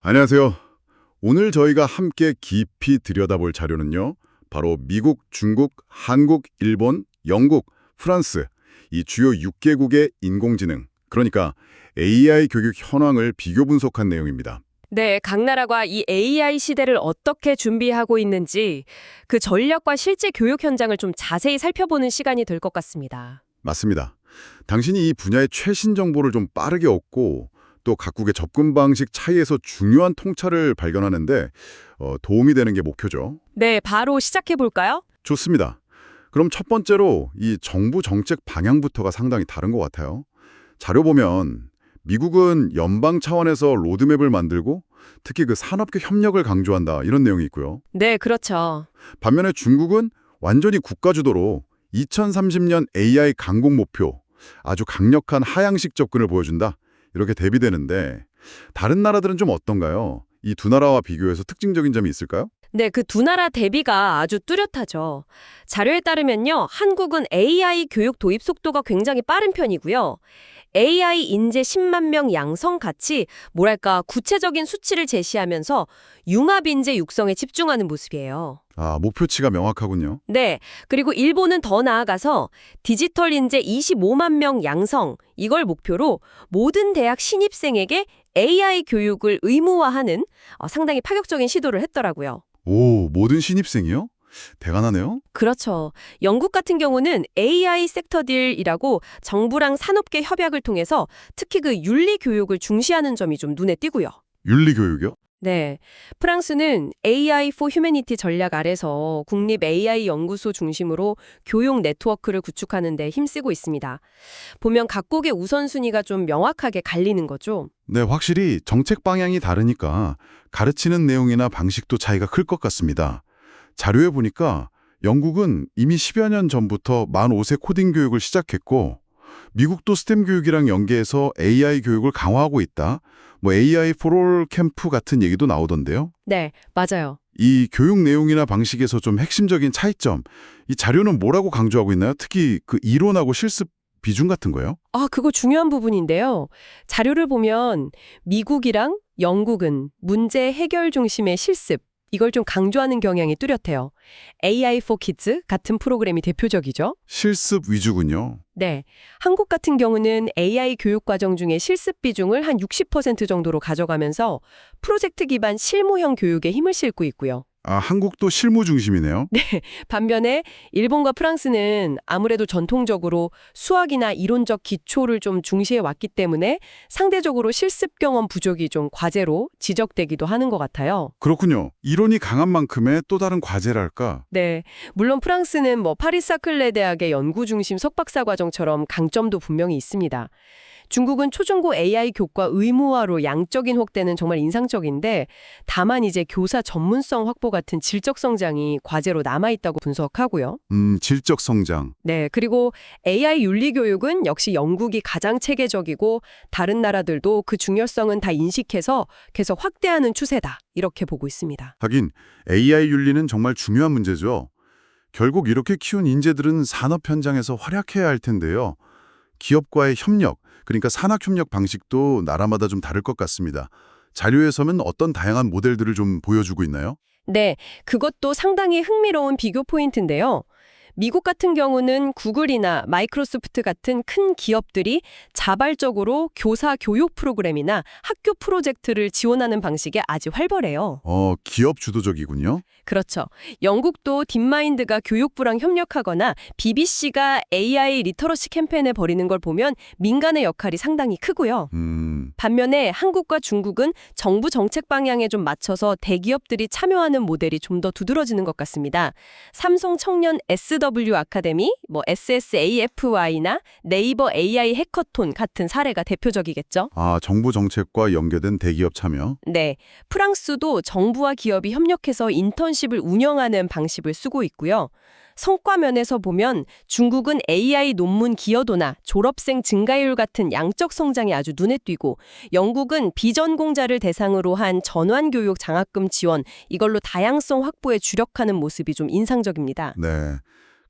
안녕하세요. 오늘 저희가 함께 깊이 들여다볼 자료는요. 바로 미국, 중국, 한국, 일본, 영국, 프랑스 이 주요 6개국의 인공지능, 그러니까 AI 교육 현황을 비교 분석한 내용입니다. 네, 각 나라가 이 AI 시대를 어떻게 준비하고 있는지 그 전략과 실제 교육 현장을 좀 자세히 살펴보는 시간이 될 것 같습니다. 맞습니다. 당신이 이 분야의 최신 정보를 좀 빠르게 얻고 또 각국의 접근 방식 차이에서 중요한 통찰을 발견하는데 도움이 되는 게 목표죠. 네, 바로 시작해 볼까요? 좋습니다. 그럼 첫 번째로 이 정부 정책 방향부터가 상당히 다른 것 같아요. 자료 보면 미국은 연방 차원에서 로드맵을 만들고 특히 그 산업계 협력을 강조한다 이런 내용이 있고요. 네, 그렇죠. 반면에 중국은 완전히 국가 주도로 2030년 AI 강국 목표, 아주 강력한 하향식 접근을 보여준다 이렇게 대비되는데 다른 나라들은 좀 어떤가요? 이 두 나라와 비교해서 특징적인 점이 있을까요? 네, 그 두 나라 대비가 아주 뚜렷하죠. 자료에 따르면요, 한국은 AI 교육 도입 속도가 굉장히 빠른 편이고요. AI 인재 10만 명 양성 같이 뭐랄까 구체적인 수치를 제시하면서 융합 인재 육성에 집중하는 모습이에요. 아, 목표치가 명확하군요. 네. 그리고 일본은 더 나아가서 디지털 인재 25만 명 양성, 이걸 목표로 모든 대학 신입생에게 AI 교육을 의무화하는 상당히 파격적인 시도를 했더라고요. 오, 모든 신입생이요? 대단하네요. 그렇죠. 영국 같은 경우는 AI 섹터 딜이라고 정부랑 산업계 협약을 통해서 특히 그 윤리 교육을 중시하는 점이 좀 눈에 띄고요. 윤리교육이요? 네. 프랑스는 AI for Humanity 전략 아래서 국립 AI 연구소 중심으로 교육 네트워크를 구축하는 데 힘쓰고 있습니다. 보면 각국의 우선순위가 좀 명확하게 갈리는 거죠. 네, 확실히 정책 방향이 다르니까 가르치는 내용이나 방식도 차이가 클 것 같습니다. 자료에 보니까 영국은 이미 10여 년 전부터 만 5세 코딩 교육을 시작했고 미국도 스템 교육이랑 연계해서 AI 교육을 강화하고 있다. 뭐 AI for All 캠프 같은 얘기도 나오던데요. 네, 맞아요. 이 교육 내용이나 방식에서 좀 핵심적인 차이점, 이 자료는 뭐라고 강조하고 있나요? 특히 그 이론하고 실습 비중 같은 거요? 그거 중요한 부분인데요. 자료를 보면 미국이랑 영국은 문제 해결 중심의 실습, 이걸 좀 강조하는 경향이 뚜렷해요. AI for Kids 같은 프로그램이 대표적이죠. 실습 위주군요. 네. 한국 같은 경우는 AI 교육 과정 중에 실습 비중을 한 60% 정도로 가져가면서 프로젝트 기반 실무형 교육에 힘을 싣고 있고요. 아, 한국도 실무 중심이네요. 반면에 일본과 프랑스는 아무래도 전통적으로 수학이나 이론적 기초를 좀 중시해 왔기 때문에 상대적으로 실습 경험 부족이 좀 과제로 지적되기도 하는 것 같아요. 그렇군요. 이론이 강한 만큼의 또 다른 과제랄까? 네. 물론 프랑스는 파리사클레 대학의 연구 중심 석박사 과정처럼 강점도 분명히 있습니다. 중국은 초중고 AI 교과 의무화로 양적인 확대는 정말 인상적인데 다만 이제 교사 전문성 확보 같은 질적 성장이 과제로 남아있다고 분석하고요. 질적 성장. 네, 그리고 AI 윤리 교육은 역시 영국이 가장 체계적이고 다른 나라들도 그 중요성은 다 인식해서 계속 확대하는 추세다. 이렇게 보고 있습니다. 하긴 AI 윤리는 정말 중요한 문제죠. 결국 이렇게 키운 인재들은 산업 현장에서 활약해야 할 텐데요. 기업과의 협력, 그러니까 산학협력 방식도 나라마다 좀 다를 것 같습니다. 자료에서는 어떤 다양한 모델들을 좀 보여주고 있나요? 네, 그것도 상당히 흥미로운 비교 포인트인데요. 미국 같은 경우는 구글이나 마이크로소프트 같은 큰 기업들이 자발적으로 교사 교육 프로그램이나 학교 프로젝트를 지원하는 방식이 아주 활발해요. 기업 주도적이군요. 그렇죠. 영국도 딥마인드가 교육부랑 협력하거나 BBC가 AI 리터러시 캠페인을 벌이는 걸 보면 민간의 역할이 상당히 크고요. 반면에 한국과 중국은 정부 정책 방향에 좀 맞춰서 대기업들이 참여하는 모델이 좀 더 두드러지는 것 같습니다. 삼성 청년 SW 아카데미, SSAFY나 네이버 AI 해커톤 같은 사례가 대표적이겠죠. 아, 정부 정책과 연계된 대기업 참여. 네, 프랑스도 정부와 기업이 협력해서 인턴십을 운영하는 방식을 쓰고 있고요. 성과 면에서 보면 중국은 AI 논문 기여도나 졸업생 증가율 같은 양적 성장이 아주 눈에 띄고 영국은 비전공자를 대상으로 한 전환교육 장학금 지원, 이걸로 다양성 확보에 주력하는 모습이 좀 인상적입니다. 네.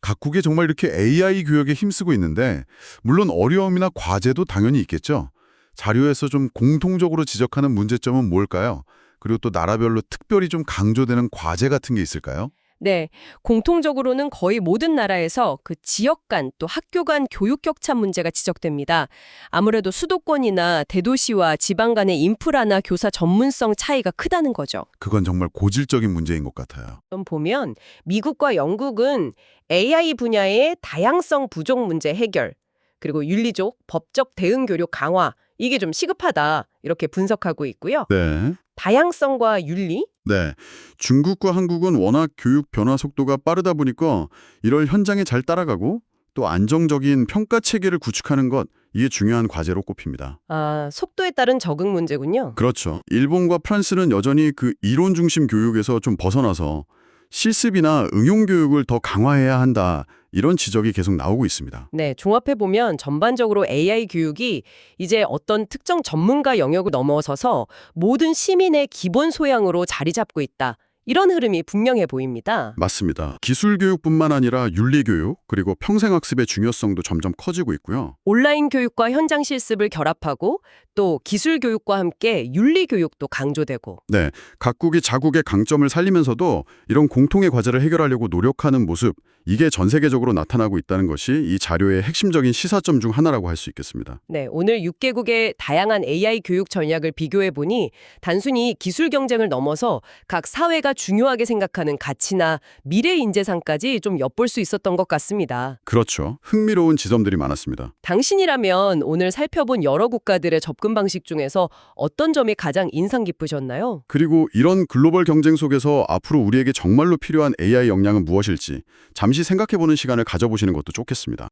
각국에 정말 이렇게 AI 교육에 힘쓰고 있는데 물론 어려움이나 과제도 당연히 있겠죠. 자료에서 좀 공통적으로 지적하는 문제점은 뭘까요? 그리고 또 나라별로 특별히 좀 강조되는 과제 같은 게 있을까요? 네, 공통적으로는 거의 모든 나라에서 그 지역 간 또 학교 간 교육 격차 문제가 지적됩니다. 아무래도 수도권이나 대도시와 지방 간의 인프라나 교사 전문성 차이가 크다는 거죠. 그건 정말 고질적인 문제인 것 같아요. 좀 보면 미국과 영국은 AI 분야의 다양성 부족 문제 해결, 그리고 윤리적, 법적 대응 교육 강화, 이게 좀 시급하다 이렇게 분석하고 있고요. 네. 다양성과 윤리? 네. 중국과 한국은 워낙 교육 변화 속도가 빠르다 보니까 이럴 현장에 잘 따라가고 또 안정적인 평가 체계를 구축하는 것, 이게 중요한 과제로 꼽힙니다. 아, 속도에 따른 적응 문제군요. 그렇죠. 일본과 프랑스는 여전히 그 이론 중심 교육에서 좀 벗어나서 실습이나 응용 교육을 더 강화해야 한다. 이런 지적이 계속 나오고 있습니다. 네, 종합해보면 전반적으로 AI 교육이 이제 어떤 특정 전문가 영역을 넘어서서 모든 시민의 기본 소양으로 자리 잡고 있다. 이런 흐름이 분명해 보입니다. 맞습니다. 기술 교육뿐만 아니라 윤리 교육, 그리고 평생학습의 중요성도 점점 커지고 있고요. 온라인 교육과 현장 실습을 결합하고 또 기술 교육과 함께 윤리 교육도 강조되고 네, 각국이 자국의 강점을 살리면서도 이런 공통의 과제를 해결하려고 노력하는 모습, 이게 전 세계적으로 나타나고 있다는 것이 이 자료의 핵심적인 시사점 중 하나라고 할 수 있겠습니다. 네, 오늘 6개국의 다양한 AI 교육 전략을 비교해 보니 단순히 기술 경쟁을 넘어서 각 사회가 중요하게 생각하는 가치나 미래 인재상까지 좀 엿볼 수 있었던 것 같습니다. 그렇죠. 흥미로운 지점들이 많았습니다. 당신이라면 오늘 살펴본 여러 국가들의 접근 방식 중에서 어떤 점이 가장 인상 깊으셨나요? 그리고 이런 글로벌 경쟁 속에서 앞으로 우리에게 정말로 필요한 AI 역량은 무엇일지 잠시 생각해보는 시간을 가져보시는 것도 좋겠습니다.